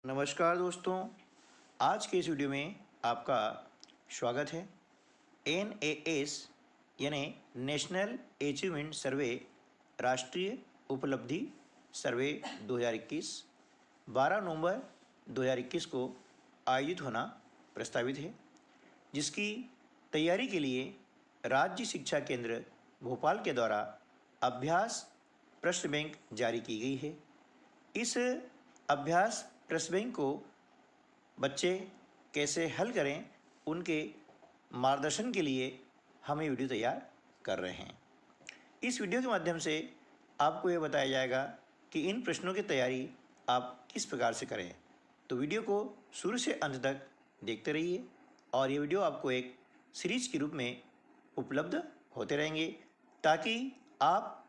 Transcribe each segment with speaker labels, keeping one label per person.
Speaker 1: नमस्कार दोस्तों, आज के इस वीडियो में आपका स्वागत है। NAS यानी नेशनल अचीवमेंट सर्वे राष्ट्रीय उपलब्धि सर्वे 2021 12 नवंबर 2021 को आयोजित होना प्रस्तावित है, जिसकी तैयारी के लिए राज्य शिक्षा केंद्र भोपाल के द्वारा अभ्यास प्रश्न बैंक जारी की गई है। इस अभ्यास प्रश्न बैंक को बच्चे कैसे हल करें, उनके मार्गदर्शन के लिए हम ये वीडियो तैयार कर रहे हैं। इस वीडियो के माध्यम से आपको ये बताया जाएगा कि इन प्रश्नों की तैयारी आप किस प्रकार से करें। तो वीडियो को शुरू से अंत तक देखते रहिए और ये वीडियो आपको एक सीरीज के रूप में उपलब्ध होते रहेंगे, ताकि आप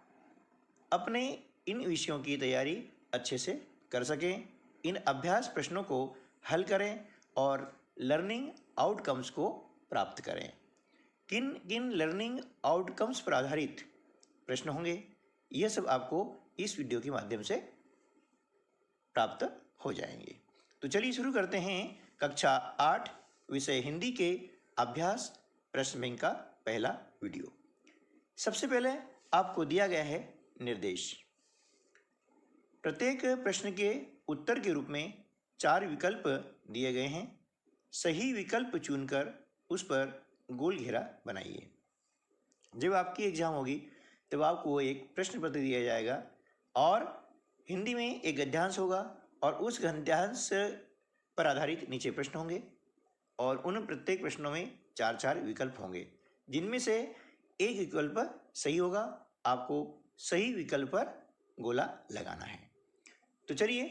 Speaker 1: अपने इन विषयों की तैयारी अच्छे से कर सकें, इन अभ्यास प्रश्नों को हल करें और लर्निंग आउटकम्स को प्राप्त करें। किन किन लर्निंग आउटकम्स पर आधारित प्रश्न होंगे, ये सब आपको इस वीडियो के माध्यम से प्राप्त हो जाएंगे। तो चलिए शुरू करते हैं कक्षा 8 विषय हिंदी के अभ्यास प्रश्न बैंक का पहला वीडियो। सबसे पहले आपको दिया गया है निर्देश। प्रत्येक प्रश्न के उत्तर के रूप में 4 विकल्प दिए गए हैं। सही विकल्प चुनकर उस पर गोल घेरा बनाइए। जब आपकी एग्जाम होगी तब आपको एक प्रश्न पत्र दिया जाएगा और हिंदी में एक गद्यांश होगा और उस गद्यांश पर आधारित नीचे प्रश्न होंगे और उन प्रत्येक प्रश्नों में 4 विकल्प होंगे, जिनमें से एक विकल्प सही होगा। आपको सही विकल्प पर गोला लगाना है। तो चलिए,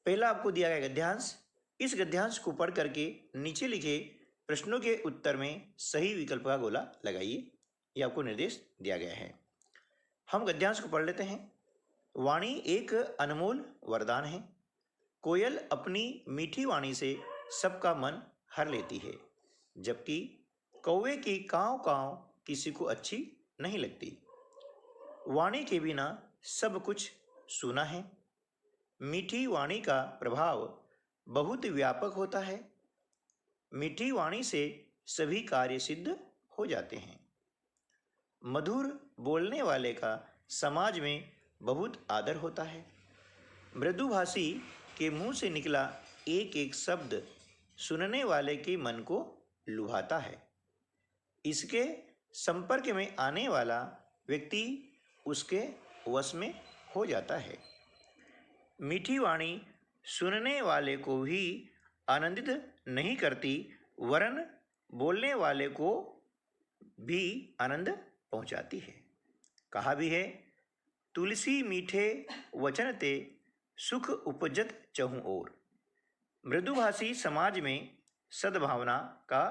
Speaker 1: पहला आपको दिया गया गद्यांश, इस गद्यांश को पढ़ करके नीचे लिखे प्रश्नों के उत्तर में सही विकल्प का गोला लगाइए। यह आपको निर्देश दिया गया है। हम गद्यांश को पढ़ लेते हैं। वाणी एक अनमोल वरदान है। कोयल अपनी मीठी वाणी से सबका मन हर लेती है, जबकि कौवे की काँव काँव किसी को अच्छी नहीं लगती। वाणी के बिना सब कुछ सूना है। मीठी वाणी का प्रभाव बहुत व्यापक होता है। मीठी वाणी से सभी कार्य सिद्ध हो जाते हैं। मधुर बोलने वाले का समाज में बहुत आदर होता है। मृदुभाषी के मुंह से निकला एक एक शब्द सुनने वाले के मन को लुभाता है। इसके संपर्क में आने वाला व्यक्ति उसके वश में हो जाता है। मीठी वाणी सुनने वाले को भी आनंदित नहीं करती, वरन बोलने वाले को भी आनंद पहुंचाती है। कहा भी है, तुलसी मीठे वचन ते सुख उपजत चहुं ओर। मृदुभाषी समाज में सद्भावना का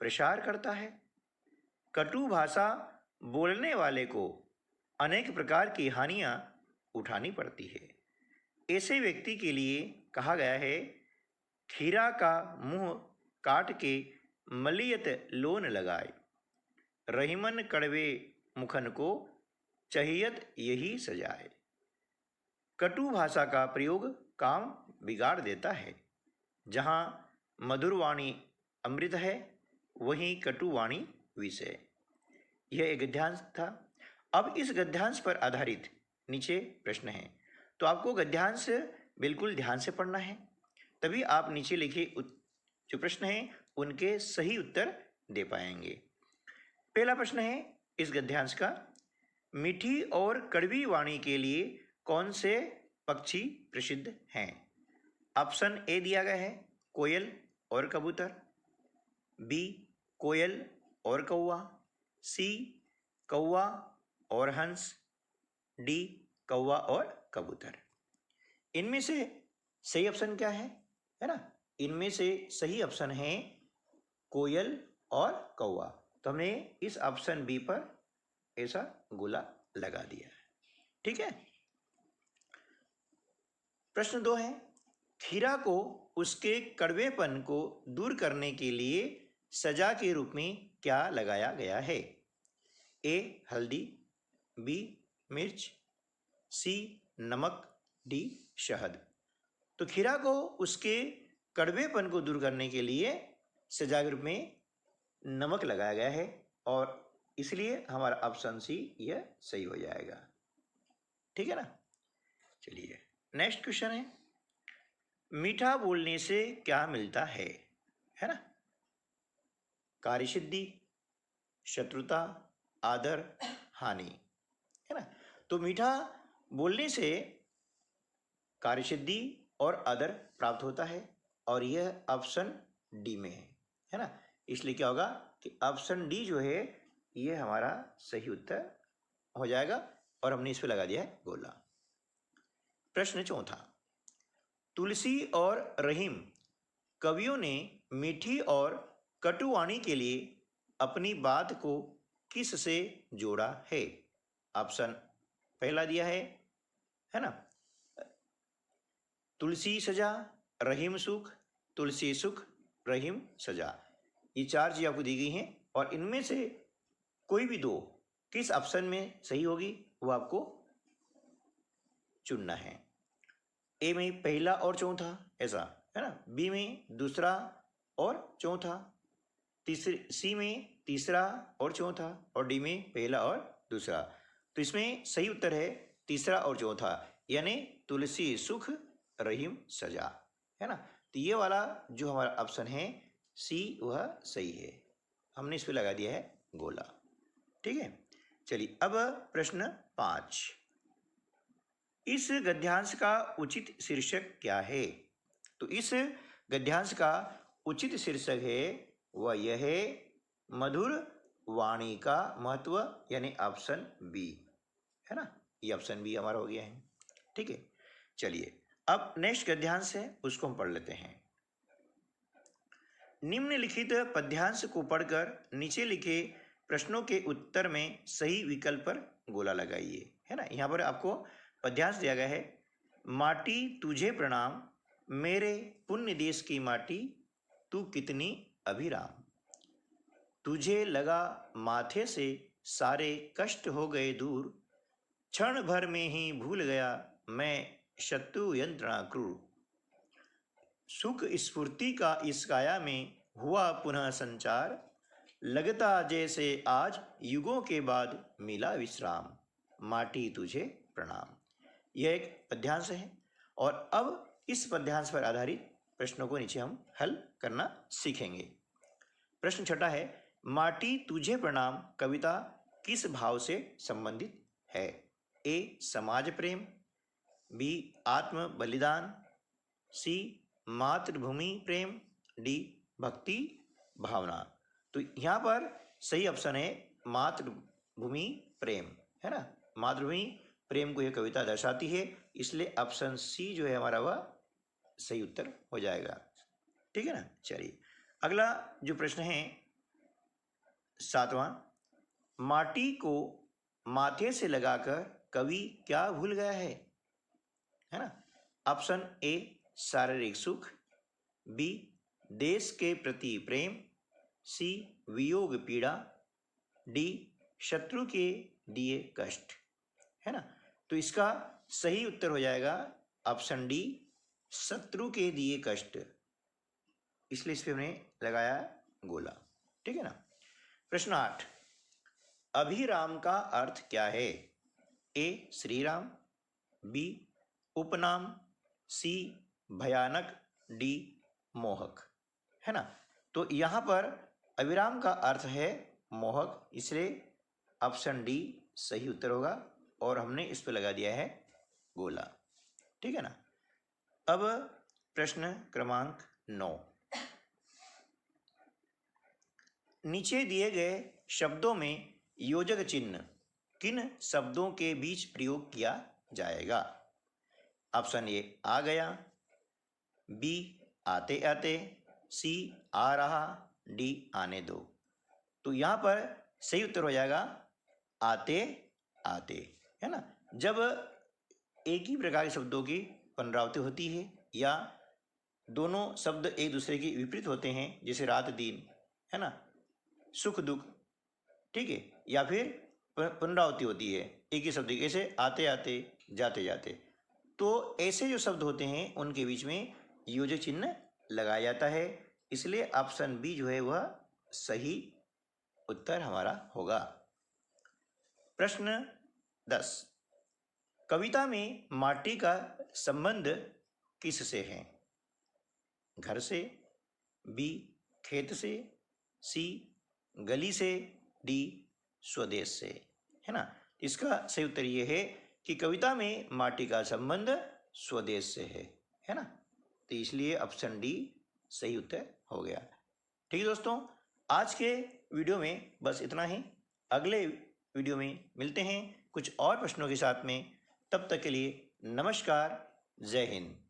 Speaker 1: प्रसार करता है। कटु भाषा बोलने वाले को अनेक प्रकार की हानियां उठानी पड़ती है। ऐसे व्यक्ति के लिए कहा गया है, खीरा का मुंह काट के मलियत लोन लगाए। रहीमन कड़वे मुखन को चाहियत यही सजाए। कटु भाषा का प्रयोग काम बिगाड़ देता है। जहाँ मधुर वाणी अमृत है, वहीं कटु वाणी विष है। यह एक गद्यांश था। अब इस गद्यांश पर आधारित नीचे प्रश्न है, तो आपको गद्यांश बिल्कुल ध्यान से पढ़ना है, तभी आप नीचे लिखे जो प्रश्न हैं उनके सही उत्तर दे पाएंगे। पहला प्रश्न है इस गद्यांश का, मीठी और कड़वी वाणी के लिए कौन से पक्षी प्रसिद्ध हैं? ऑप्शन ए दिया गया है, कोयल और कबूतर। बी, कोयल और कौवा। सी, कौवा और हंस। डी, कौवा और कबूतर। इनमें से सही ऑप्शन क्या है ना? इनमें से सही ऑप्शन है कोयल और कौवा। तो हमने इस ऑप्शन बी पर ऐसा गोला लगा दिया है। ठीक है। प्रश्न 2 है, खीरा को उसके कड़वेपन को दूर करने के लिए सजा के रूप में क्या लगाया गया है? ए, हल्दी। बी, मिर्च। सी, नमक। डी, शहद। तो खीरा को उसके कड़वेपन को दूर करने के लिए सजा के रूप में नमक लगाया गया है और इसलिए हमारा ऑप्शन सी यह सही हो जाएगा। ठीक है ना। चलिए नेक्स्ट क्वेश्चन है, मीठा बोलने से क्या मिलता है ना। कार्यसिद्धि, शत्रुता, आदर, हानि, है ना। तो मीठा बोलने से कार्यसिद्धि और आदर प्राप्त होता है और यह ऑप्शन डी में है ना। इसलिए क्या होगा कि ऑप्शन डी जो है ये हमारा सही उत्तर हो जाएगा और हमने इस पर लगा दिया है गोला। प्रश्न चौथा, तुलसी और रहीम कवियों ने मीठी और कटुवाणी के लिए अपनी बात को किस से जोड़ा है। ऑप्शन पहला दिया है ना, तुलसी सजा, रहीम सुख, तुलसी सुख, रहीम सजा। ये चार चीज़ आपको दी गई हैं और इनमें से कोई भी दो किस ऑप्शन में सही होगी वो आपको चुनना है। ए में पहला और चौथा ऐसा है ना, बी में दूसरा और चौथा, सी में तीसरा और चौथा और डी में पहला और दूसरा। तो इसमें सही उत्तर है तीसरा और चौथा, यानी तुलसी सुख रहीम सजा, है ना। तो ये वाला जो हमारा ऑप्शन है सी वह सही है, हमने इस पर लगा दिया है गोला। ठीक है। चलिए अब प्रश्न 5, इस गद्यांश का उचित शीर्षक क्या है। तो इस गद्यांश का उचित शीर्षक है वह यह है मधुर वाणी का महत्व, यानी ऑप्शन बी, है ना। ये ऑप्शन बी हमारा हो गया है। ठीक है। चलिए अब नेक्स्ट गद्यांश है उसको हम पढ़ लेते हैं। निम्नलिखित पद्यांश को पढ़कर नीचे लिखे प्रश्नों के उत्तर में सही विकल्प पर गोला लगाइए, है ना। यहाँ पर आपको पद्यांश दिया गया है, माटी तुझे प्रणाम, मेरे पुण्य देश की माटी, तू कितनी अभिराम, तुझे लगा माथे से सारे कष्ट हो गए दूर, क्षण भर में ही भूल गया मैं शत्रु यंत्रणा क्रूर, सुख स्फूर्ति का इस काया में हुआ पुनः संचार, लगता जैसे आज युगों के बाद मिला विश्राम, माटी तुझे प्रणाम। यह एक पद्यांश है और अब इस पद्यांश पर आधारित प्रश्नों को नीचे हम हल करना सीखेंगे। प्रश्न छठा है, माटी तुझे प्रणाम कविता किस भाव से संबंधित है। ए समाज प्रेम, बी आत्म बलिदान, सी मातृभूमि प्रेम, डी भक्ति भावना। तो यहाँ पर सही ऑप्शन है मातृभूमि प्रेम, है ना। मातृभूमि प्रेम को यह कविता दर्शाती है, इसलिए ऑप्शन सी जो है हमारा वह सही उत्तर हो जाएगा। ठीक है ना। चलिए अगला जो प्रश्न है 7वां, माटी को माथे से लगाकर कवि क्या भूल गया है ना। ऑप्शन ए शारीरिक सुख, बी देश के प्रति प्रेम, सी वियोग पीड़ा, डी शत्रु के दिए कष्ट, है ना। तो इसका सही उत्तर हो जाएगा ऑप्शन डी शत्रु के दिए कष्ट, इसलिए इस पे हमने लगाया गोला। ठीक है ना। प्रश्न 8, अभिराम का अर्थ क्या है। ए श्री राम, बी उपनाम, सी भयानक, डी मोहक, है ना। तो यहाँ पर अभिराम का अर्थ है मोहक, इसलिए ऑप्शन डी सही उत्तर होगा और हमने इस पर लगा दिया है गोला। ठीक है ना। अब प्रश्न क्रमांक 9, नीचे दिए गए शब्दों में योजक चिन्ह किन शब्दों के बीच प्रयोग किया जाएगा। ऑप्शन ए आ गया, बी आते आते, सी आ रहा, डी आने दो। तो यहाँ पर सही उत्तर हो जाएगा आते आते, है ना। जब एक ही प्रकार के शब्दों की पुनरावृत्ति होती है या दोनों शब्द एक दूसरे के विपरीत होते हैं, जैसे रात दिन, है ना, सुख दुख, ठीक है, या फिर पुनरावृत्ति होती है एक ही शब्द की, ऐसे आते आते जाते जाते, तो ऐसे जो शब्द होते हैं उनके बीच में योजक चिन्ह लगाया जाता है, इसलिए ऑप्शन बी जो है वह सही उत्तर हमारा होगा। प्रश्न 10, कविता में माटी का संबंध किससे है? घर से, बी खेत से, सी गली से, डी स्वदेश से, है ना। इसका सही उत्तर ये है कि कविता में माटी का संबंध स्वदेश से है ना। तो इसलिए ऑप्शन डी सही उत्तर हो गया। ठीक है दोस्तों, आज के वीडियो में बस इतना ही। अगले वीडियो में मिलते हैं कुछ और प्रश्नों के साथ में। तब तक के लिए नमस्कार, जय हिंद।